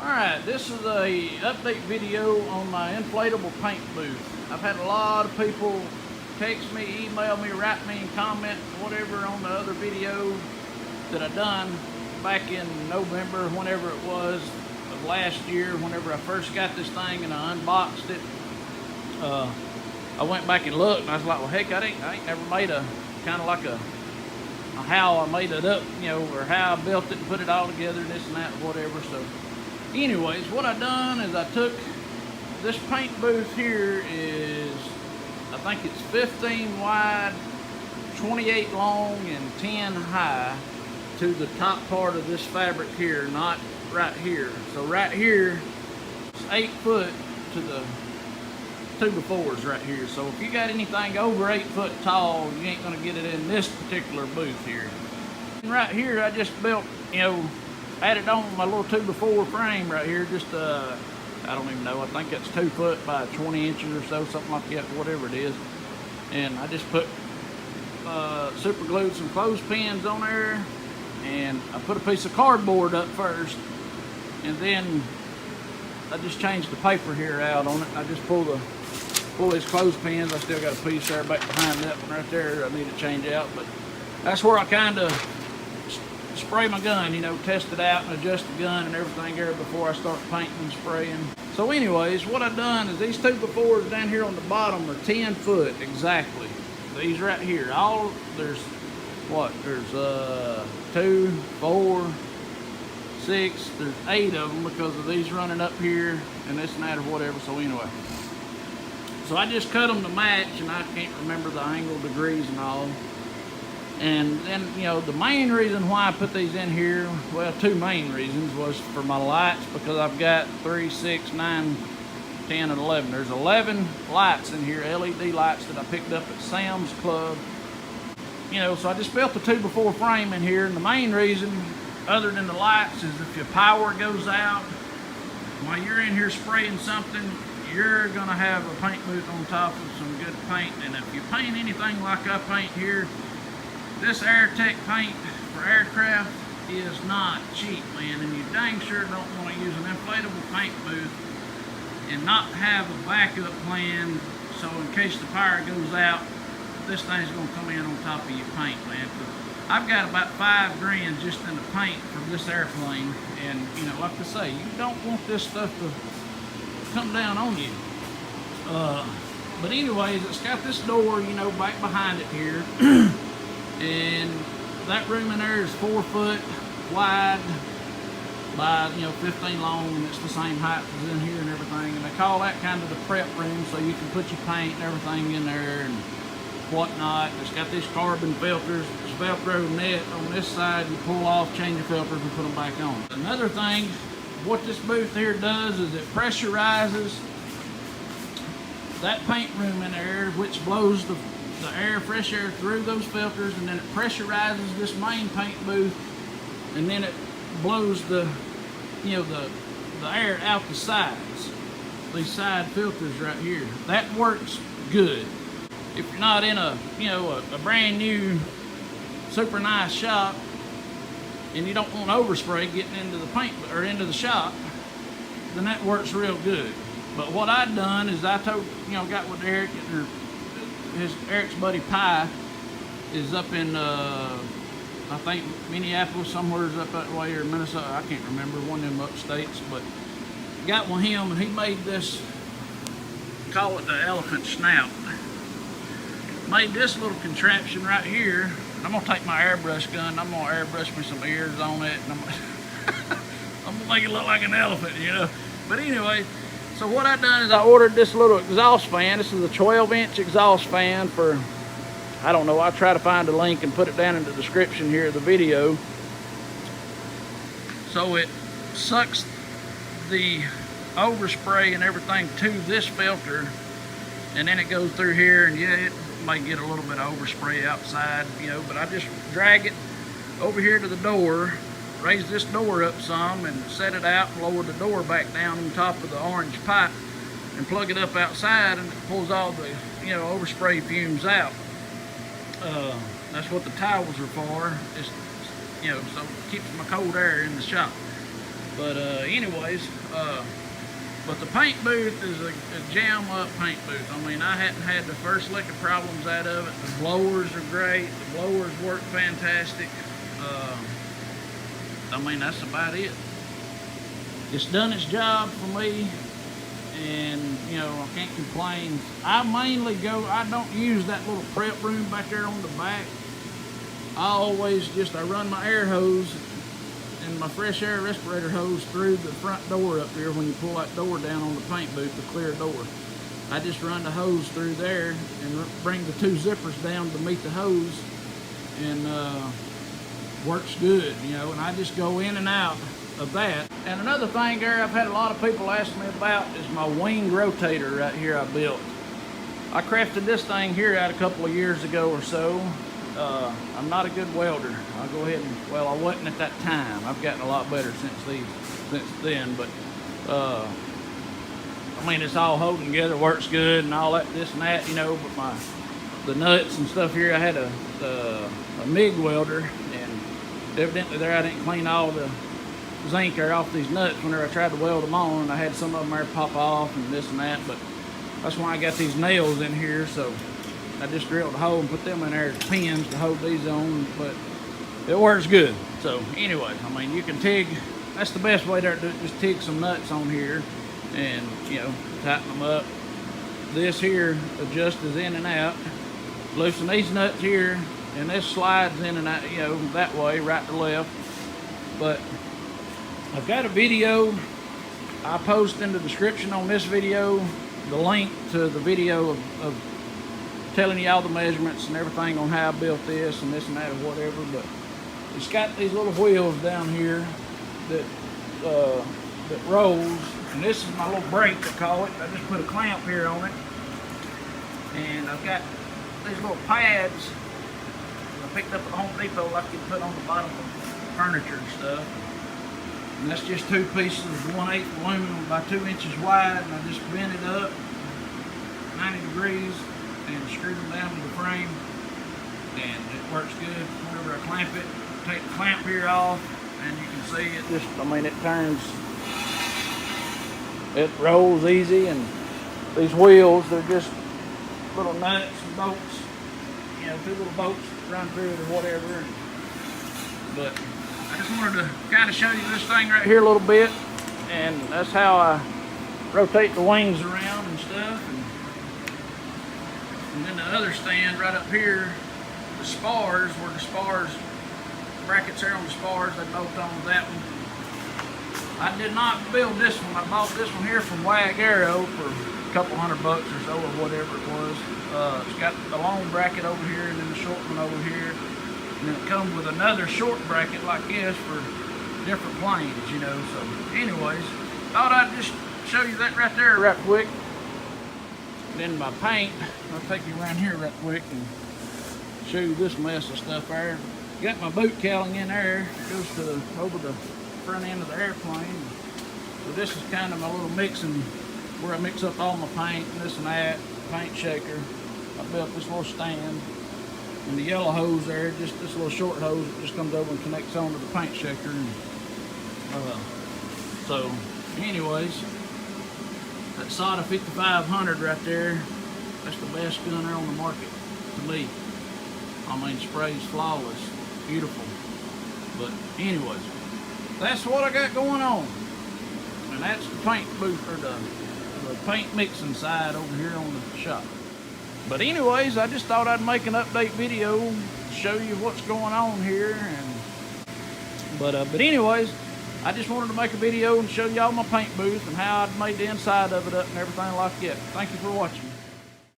Alright, this is a update video on my inflatable paint booth. I've had a lot of people text me, email me, write me, and comment, whatever on the other video that I done back in November, whenever it was, of last year, whenever I first got this thing and I unboxed it. I went back and looked and I was like, well heck, I ain't never made a kind of like a how I made it up, you know, or how I built it and put it all together and this and that, whatever. So anyways, what I done is I took this paint booth here is, I think it's 15 wide, 28 long, and 10 high to the top part of this fabric here, not right here. So right here, it's 8 foot to the 2x4s right here. So if you got anything over 8 foot tall, you ain't gonna get it in this particular booth here. And right here, I just built, you know, added on my little 2x4 frame right here. Just I don't even know. I think that's 2 foot by 20 inches or so, something like that, whatever it is. And I just put super glued some clothespins on there, and I put a piece of cardboard up first, and then I just changed the paper here out on it. I just pull these clothespins. I still got a piece there back behind that one right there I need to change out, but that's where I kind of spray my gun, you know, test it out and adjust the gun and everything there before I start painting and spraying. So anyways, what I've done is these 2x4s down here on the bottom are 10 foot exactly. These right here, there's 2, 4, 6, there's 8 of them because of these running up here and this and that or whatever. So anyway, so I just cut them to match, and I can't remember the angle, degrees and all. And then, you know, the main reason why I put these in here, well, 2 main reasons, was for my lights, because I've got 3, 6, 9, 10, and 11. There's 11 lights in here, LED lights that I picked up at Sam's Club. You know, so I just built the 2x4 frame in here, and the main reason, other than the lights, is if your power goes out while you're in here spraying something, you're gonna have a paint booth on top of some good paint. And if you paint anything like I paint here, this AirTech paint for aircraft is not cheap, man, and you dang sure don't want to use an inflatable paint booth and not have a backup plan, so in case the power goes out, this thing's going to come in on top of your paint, man. I've got about $5 grand just in the paint for this airplane, and, you know, like I say, you don't want this stuff to come down on you. But anyways, it's got this door, you know, back behind it here. And that room in there is 4 foot wide by, you know, 15 long, and it's the same height as in here and everything. And they call that kind of the prep room, so you can put your paint and everything in there and whatnot. It's got these carbon filters, this Velcro net on this side. You pull off, change your filters, and put them back on. Another thing, what this booth here does is it pressurizes that paint room in there, which blows the air, fresh air through those filters, and then it pressurizes this main paint booth, and then it blows the, you know, the air out the sides, these side filters right here. That works good. If you're not in a, you know, a brand new, super nice shop, and you don't want overspray getting into the paint or into the shop, then that works real good. But what I've done is I told, you know, got with Eric, Eric's buddy Pie is up in, I think Minneapolis, somewhere's up that way, or Minnesota, I can't remember, one of them upstates, but got with him, and he made this, call it the elephant snout. Made this little contraption right here. I'm gonna take my airbrush gun, I'm gonna airbrush me some ears on it, and I'm gonna make it look like an elephant, you know. But anyway, so what I done is I ordered this little exhaust fan. This is a 12-inch exhaust fan for, I don't know, I'll try to find a link and put it down in the description here of the video. So it sucks the overspray and everything to this filter, and then it goes through here, and yeah, it may get a little bit of overspray outside, you know, but I just drag it over here to the door, raise this door up some, and set it out and lower the door back down on top of the orange pipe and plug it up outside, and it pulls all the, you know, overspray fumes out. That's what the towels are for. It's, you know, so it keeps my cold air in the shop. But anyways, but the paint booth is a jam up paint booth. I mean, I hadn't had the first lick of problems out of it. The blowers are great. The blowers work fantastic. I mean, that's about it. It's done its job for me, and you know, I can't complain. I don't use that little prep room back there on the back. I run my air hose and my fresh air respirator hose through the front door up here when you pull that door down on the paint booth, the clear door. I just run the hose through there and bring the 2 zippers down to meet the hose, and works good, you know, and I just go in and out of that. And another thing there I've had a lot of people ask me about is my wing rotator right here I built. I crafted this thing here out a couple of years ago or so. I'm not a good welder. I'll go ahead and, well, I wasn't at that time. I've gotten a lot better since then, but I mean, it's all holding together, works good and all that, this and that, you know, but the nuts and stuff here, I had a MIG welder, and evidently there I didn't clean all the zinc air off these nuts whenever I tried to weld them on, and I had some of them there pop off and this and that, but that's why I got these nails in here, so I just drilled a hole and put them in there as pins to hold these on, but it works good. So anyway, I mean, you can TIG, that's the best way to do it, just TIG some nuts on here and, you know, tighten them up. This here adjusts in and out. Loosen these nuts here, and this slides in and out, you know, that way, right to left. But I've got a video I post in the description on this video, the link to the video of telling you all the measurements and everything on how I built this and that or whatever. But it's got these little wheels down here that rolls, and this is my little brake, I call it. I just put a clamp here on it, and I've got these little pads I picked up at Home Depot, like you put on the bottom of furniture and stuff. And that's just 2 pieces of 1/8 aluminum by 2 inches wide, and I just bent it up 90 degrees and screwed them down to the frame, and it works good. Whenever I clamp it, take the clamp here off, and you can see it just, I mean, it turns, it rolls easy, and these wheels, they're just little nuts and bolts, you know, 2 little bolts run through it or whatever. But I just wanted to kind of show you this thing right here a little bit, and that's how I rotate the wings around and stuff. And then the other stand right up here, the spars, where the spars, brackets there on the spars, they bolt on to that one. I did not build this one. I bought this one here from Wag Arrow for a couple $100 or so, or whatever it was. It's got the long bracket over here and then the short one over here. And then it comes with another short bracket like this for different planes, you know. So anyways, thought I'd just show you that right there right quick. And then my paint, I'll take you around here right quick and show you this mess of stuff there. Got my boot cowling in there, goes to over the front end of the airplane. So this is kind of my little mixing, where I mix up all my paint and this and that, paint shaker. I built this little stand, and the yellow hose there, just this little short hose that just comes over and connects onto the paint shaker. And, so anyways, that Sada 5500 right there, that's the best gun there on the market to me. I mean, sprays flawless, beautiful. But anyways, that's what I got going on. And that's the paint booth, or the paint mixing side over here on the shop. But anyways, I just thought I'd make an update video, show you what's going on here. But anyways, I just wanted to make a video and show y'all my paint booth and how I'd made the inside of it up and everything like that. Thank you for watching.